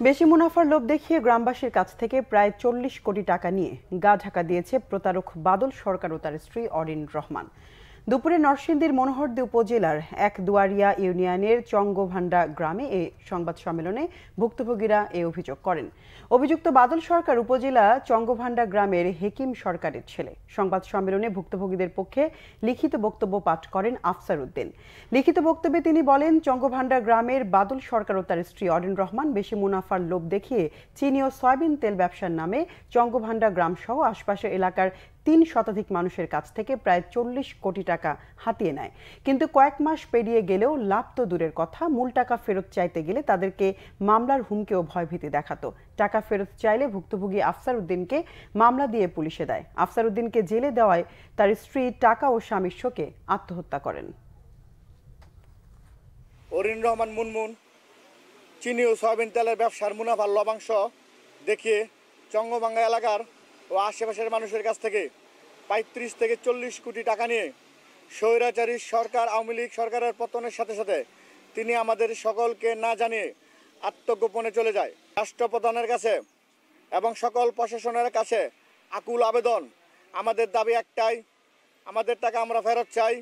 বেশি মুনাফার লোভ দেখিয়ে গ্রামবাসীর কাছ থেকে প্রায় ৪০ কোটি টাকা নিয়ে গা ঢাকা দিয়েছে প্রতারক বাদল সরকার ও তার স্ত্রী অরিন রহমান। দুপুরে নরসিংদীর মনোহরদী উপজেলার এক দুয়ারিয়া ইউনিয়নের চঙ্গভান্ডা গ্রামে এ সংবাদ সম্মেলনে ভুক্তভোগীরা এ অভিযোগ করেন। অভিযুক্ত বাদল সরকার উপজেলা চঙ্গভান্ডা গ্রামের হেকিম সরকারের ছেলে। সংবাদ সম্মেলনে ভুক্তভোগীদের পক্ষে লিখিত বক্তব্য পাঠ করেন আফসার উদ্দিন। লিখিত বক্তব্যে তিনি বলেন, চঙ্গভান্ডা গ্রামের বাদল সরকার ও তার স্ত্রী অরিন রহমান বেশি মুনাফার লোভ দেখিয়ে চিনি ও সয়াবিন তেল ব্যবসার নামে চঙ্গভান্ডা গ্রাম সহ আশপাশের এলাকার ৩ শতাধিক মানুষের কাছ থেকে প্রায় ৪০ কোটি টাকা হাতিয়ে নেয়। কিন্তু কয়েক মাস পেরিয়ে গেলেও লাভ তো দূরের কথা, মূল টাকা ফেরত চাইতে গেলে তাদেরকে মামলার হুমকি ও ভয়ভীতি দেখাতো। টাকা ফেরত চাইলে ভুক্তভোগী আফসার উদ্দিনকে মামলা দিয়ে পুলিশে দেয়। আফসার উদ্দিনকে জেলে দেওয়ায় তার স্ত্রী টাকা ও স্বামীর শোকে আত্মহত্যা করেন। অরিন রহমান মুনমুন চিনি ও সয়াবিন তেলের ব্যবসার মুনাফার লভ্যাংশ দেখিয়ে চঙ্গভাঙ্গা এলাকার ও আশেপাশের মানুষের কাছ থেকে ৩৫ থেকে ৪০ কোটি টাকা নিয়ে স্বৈরাচারী সরকার আওয়ামী লীগ সরকারের পতনের সাথে সাথে তিনি আমাদের সকলকে না জানিয়ে আত্মগোপনে চলে যায়। রাষ্ট্রপ্রধানের কাছে এবং সকল প্রশাসনের কাছে আকুল আবেদন, আমাদের দাবি একটাই, আমাদের টাকা আমরা ফেরত চাই।